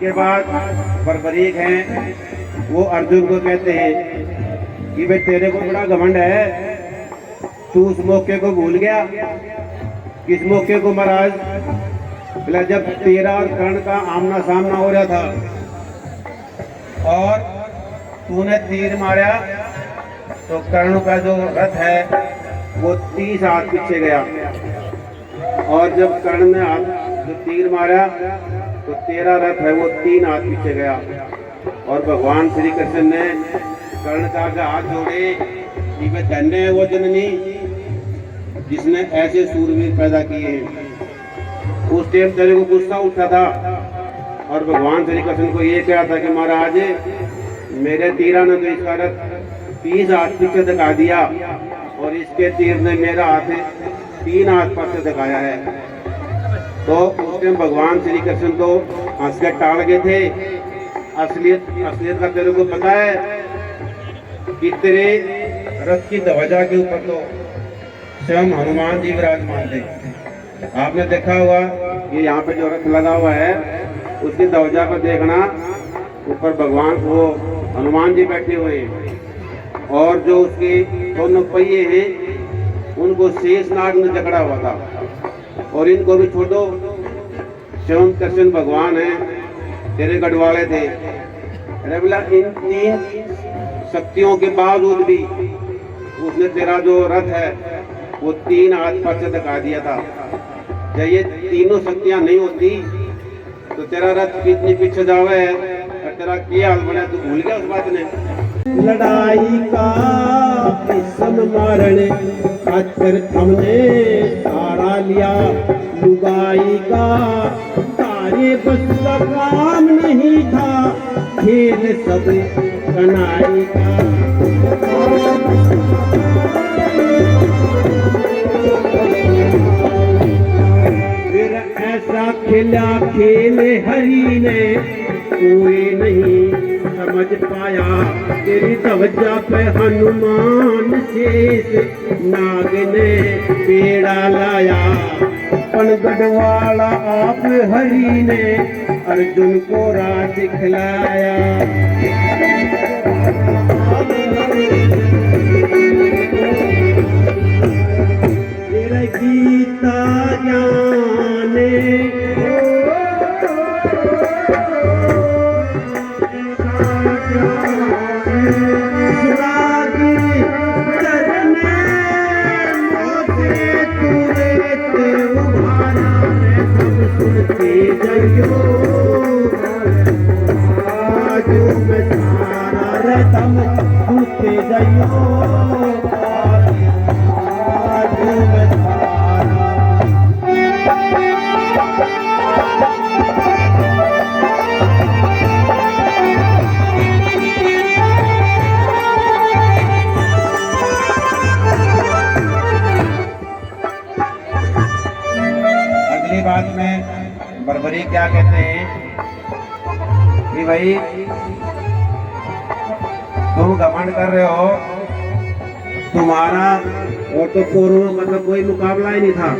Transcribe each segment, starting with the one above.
उसके बाद बर्बरीक हैं, वो अर्जुन को कहते हैं कि भाई तेरे को बड़ा घमंड है, तू उस मौके को भूल गया। किस मौके को महाराज? बोला जब तेरा और कर्ण का आमना सामना हो रहा था और तूने तीर मारा तो कर्ण का जो रथ है वो 30 हाथ पीछे गया, और जब कर्ण ने जो तीर मारा तो तेरा रथ है वो 3 हाथ पीछे गया। और भगवान श्री कृष्ण ने कर्ण का आगे हाथ जोड़े कि वे धन्य है वो जननी जिसने ऐसे सूरवीर पैदा किए हैं। उस टाइम तेरे को गुस्सा उठा था और भगवान श्री कृष्ण को ये कहा था कि महाराज मेरे तीरा ने तो इसका रथ 30 हाथ पीछे दिखा दिया और इसके तीर ने मेरा हाथ 3 हाथ पीछे दिखाया है। तो उस टाइम भगवान श्री कृष्ण तो हंस के टाल गए थे। असलियत का तेरे को पता है कि तेरे रथ की ध्वजा के ऊपर तो स्वयं हनुमान जी विराजमान थे। आपने देखा होगा कि यहाँ पे जो रथ लगा हुआ है उसकी ध्वजा पर देखना, ऊपर भगवान वो हनुमान जी बैठे हुए हैं, और जो उसके दोनों पहिए हैं उनको शेषनाग ने जकड़ा हुआ था। और इनको भी छोड़ दो, स्वयं कृष्ण भगवान है, तेरे गढ़वाले थे। अरे बोला इन 3 शक्तियों के बावजूद भी उसने तेरा जो रथ है वो 3 हाथ पीछे दिखा दिया था। जब ये तीनों शक्तियां नहीं होती तो तेरा रथ कितनी पीछे जावे है और तेरा क्या हाल बना, तू भूल गया उस बात ने? लड़ाई का किस्म मारने खातिर हमने सहारा लिया, लुगाई का तारे बस का काम नहीं था, खेल सब कनाई का। फिर ऐसा खेला खेल हरी ने कोई नहीं समझ पाया, तेरी ध्वजा पे हनुमान शेष नाग ने पेड़ा लाया। पनगढ़ वाला आप हरि ने अर्जुन को राह दिखलाया। तेरा गीता जाने बात में बर्बरी क्या कहते हैं कि भाई तुम घमंड कर रहे हो, तुम्हारा और तो कोरोना मतलब कोई मुकाबला ही नहीं था।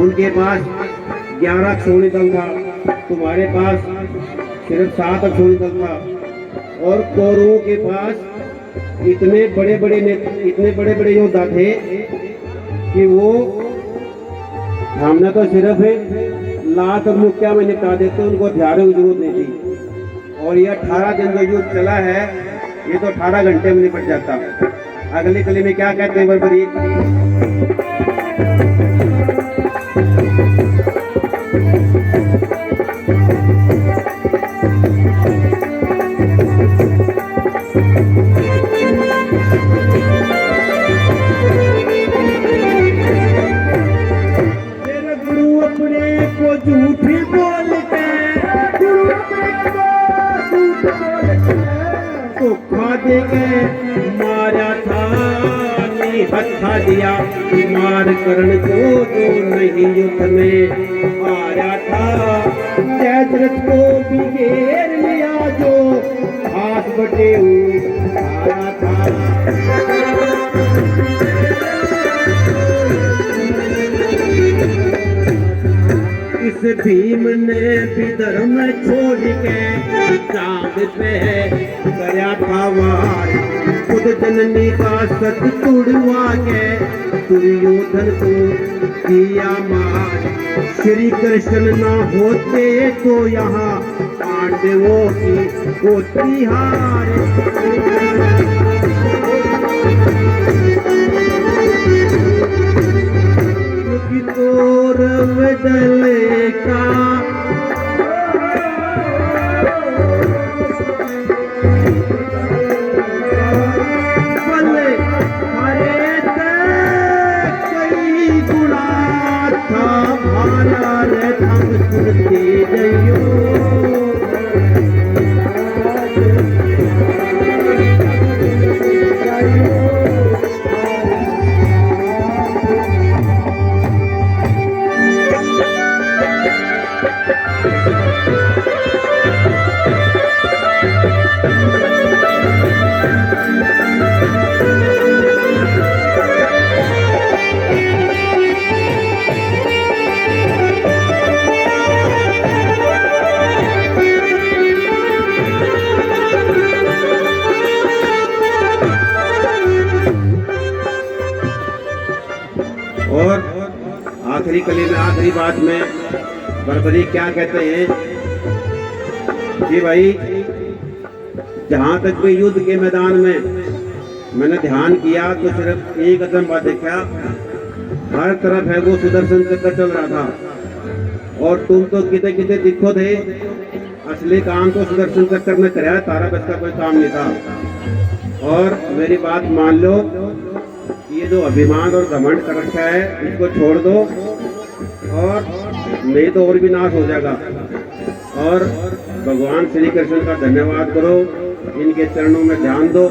उनके पास 11 अक्षौणी दल था, तुम्हारे पास सिर्फ 7 अक्षौणी दल था। और कौरवों के पास इतने बड़े बड़े योद्धा थे कि वो हमने तो सिर्फ लात और मुक्या में निपटा देते, उनको हथियारों की जरूरत नहीं थी। और ये 18 दिन जो युद्ध चला है ये तो 18 घंटे में निपट जाता। अगली कली में क्या कहते हैं बर्बरी? झूठी बोलते धोखा देके मारा था, हत्था दिया मार करण को जो नहीं युद्ध में आया था। जयद्रथ को भी घेर लिया जो हाथ बटे आया था। इस उस भीम ने भी धर्म छोड़ के चांद पे गया था वार, खुद जननी का सत तुड़वा के दुर्योधन को किया मार। श्री कृष्ण ना होते तो यहाँ पांडवों की होती हार। कौरव दल का बल हरे कई गुणा था भाला रे थम सुनते जइयो। और आखिरी कली में आखिरी बात में बर्बरी क्या कहते हैं कि भाई जहां तक भी युद्ध के मैदान में मैंने ध्यान किया तो सिर्फ एक अदम बात देखा, हर तरफ है वो सुदर्शन चक्र चल रहा था और तुम तो किते किते दिखो थे, असली काम तो सुदर्शन चक्र में कराया, तारा बस का कोई काम नहीं था। और मेरी बात मान लो, ये जो अभिमान और घमंड कर रखा है इसको छोड़ दो और नहीं तो और भी नाश हो जाएगा। और भगवान श्री कृष्ण का धन्यवाद करो, इनके चरणों में ध्यान दो।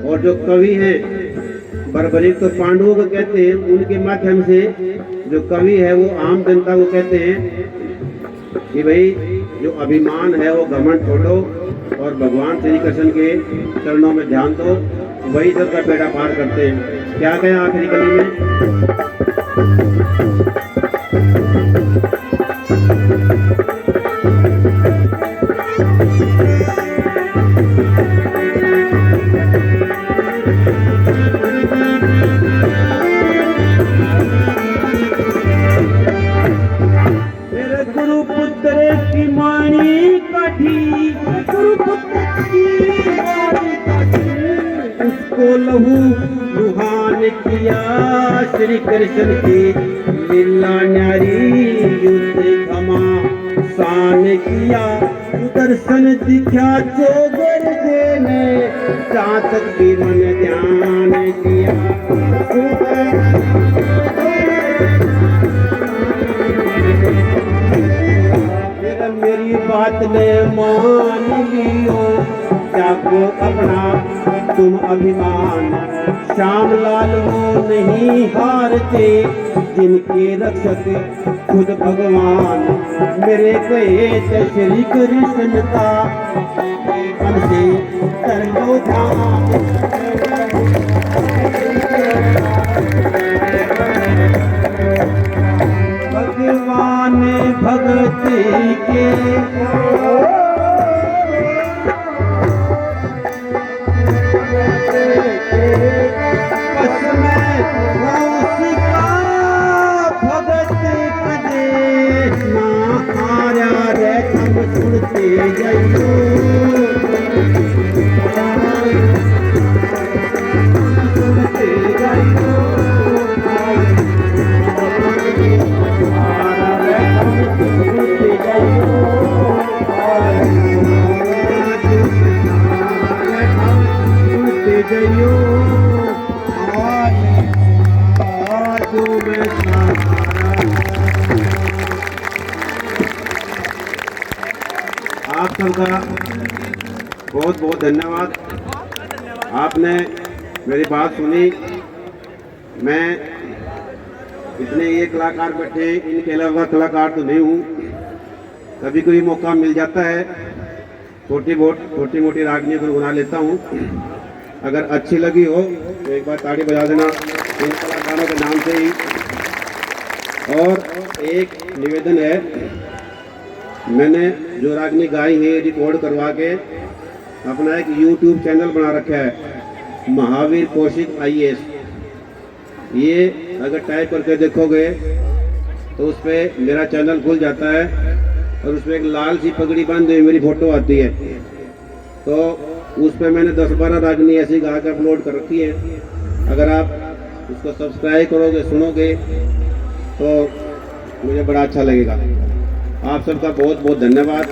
और जो कवि हैं बर्बरीक तो पांडवों को कहते हैं, उनके माध्यम से जो कवि है वो आम जनता को कहते हैं कि भाई जो अभिमान है वो घमंड छोड़ो और भगवान श्री कृष्ण के चरणों में ध्यान दो, वही सबका बेड़ा पार करते हैं। क्या कहें आखिरी कली में? मेरे गुरु पुत्र की मानी काठी, गुरु पुत्र की मानी काठी, उसको लहू रुहान किया श्री कृष्ण की लीला न्यारी, युद्ध क्षमा शान किया सुदर्शन दिखा चोगर देने, चातक भी मन ध्यान किया। मेरी बात ने मान लियो, जाको अपना तुम अभिमान, श्याम लाल वो नहीं हारते, जिनके रक्षक खुद भगवान। मेरे कहे श्री कृष्ण का मन से कर लो ध्यान। भगवान भगति के सुनते जाइयो, सुनते जाइयो, सुनते जाइयो, सुनते जाइयो। आज में आप सबका बहुत बहुत धन्यवाद। आपने मेरी बात सुनी। मैं इतने ये कलाकार बैठे, इनके अलावा कलाकार तो नहीं हूँ। कभी कभी मौका मिल जाता है, छोटी मोटी रागनियों को गुना लेता हूँ। अगर अच्छी लगी हो तो एक बार ताड़ी बजा देना इन कलाकारों के नाम से ही। और एक निवेदन है, मैंने जो रागनी गाई है रिकॉर्ड करवा के अपना एक YouTube चैनल बना रखा है, महावीर कौशिक IAS। ये अगर टाइप करके देखोगे तो उस पर मेरा चैनल खुल जाता है और उसमें एक लाल सी पगड़ी बांधे हुई मेरी फोटो आती है। तो उस पर मैंने 10-12 रागनी ऐसी गा के अपलोड कर रखी है। अगर आप उसको सब्सक्राइब करोगे, सुनोगे तो मुझे बड़ा अच्छा लगेगा। आप सबका बहुत बहुत धन्यवाद।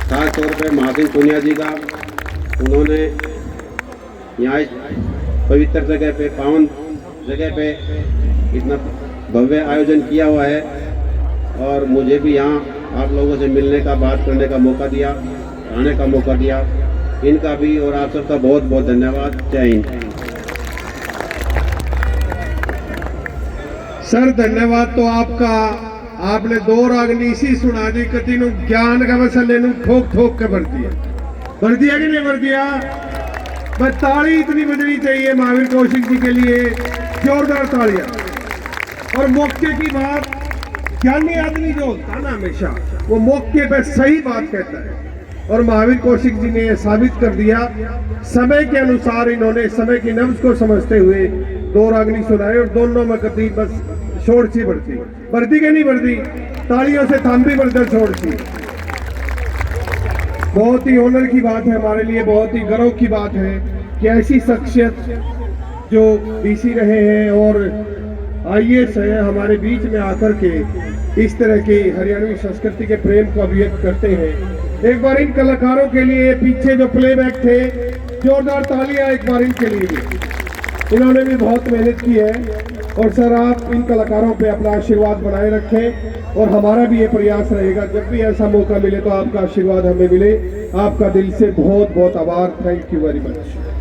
खास तौर पे महासिंह पुनिया जी का, उन्होंने यहाँ इस पवित्र जगह पे, पावन जगह पे इतना भव्य आयोजन किया हुआ है और मुझे भी यहाँ आप लोगों से मिलने का, बात करने का मौका दिया, आने का मौका दिया। इनका भी और आप सबका बहुत बहुत धन्यवाद। जय हिंद। सर धन्यवाद तो आपका। आपने 2 रागनी इसी सुना दी, कति नु ज्ञान का मसले नु ठोक ठोक के भर दिया कि नहीं भर दिया। बस ताली इतनी बजनी चाहिए महावीर कौशिक जी के लिए, जोरदार तालियां। और मौके की बात, ज्ञानी आदमी जो होता ना हमेशा वो मौके पे सही बात कहता है, और महावीर कौशिक जी ने यह साबित कर दिया। समय के अनुसार इन्होंने समय की नब्ज को समझते हुए 2 रागनी सुनाए और दोनों में कति बस छोड़ सी बढ़ती के नहीं बढ़ती, तालियों से थाम भी बढ़कर छोड़ सी। बहुत ही ऑनर की बात है हमारे लिए, बहुत ही गर्व की बात है कि ऐसी शख्सियत जो डीसी रहे हैं और IAS है, हमारे बीच में आकर के इस तरह के हरियाणवी संस्कृति के प्रेम को अभिव्यक्त करते हैं। एक बार इन कलाकारों के लिए, पीछे जो प्लेबैक थे, जोरदार तालियां एक बार इनके लिए भी। इन्होंने भी बहुत मेहनत की है। और सर आप इन कलाकारों पे अपना आशीर्वाद बनाए रखें और हमारा भी ये प्रयास रहेगा जब भी ऐसा मौका मिले तो आपका आशीर्वाद हमें मिले। आपका दिल से बहुत बहुत आभार। Thank you very much.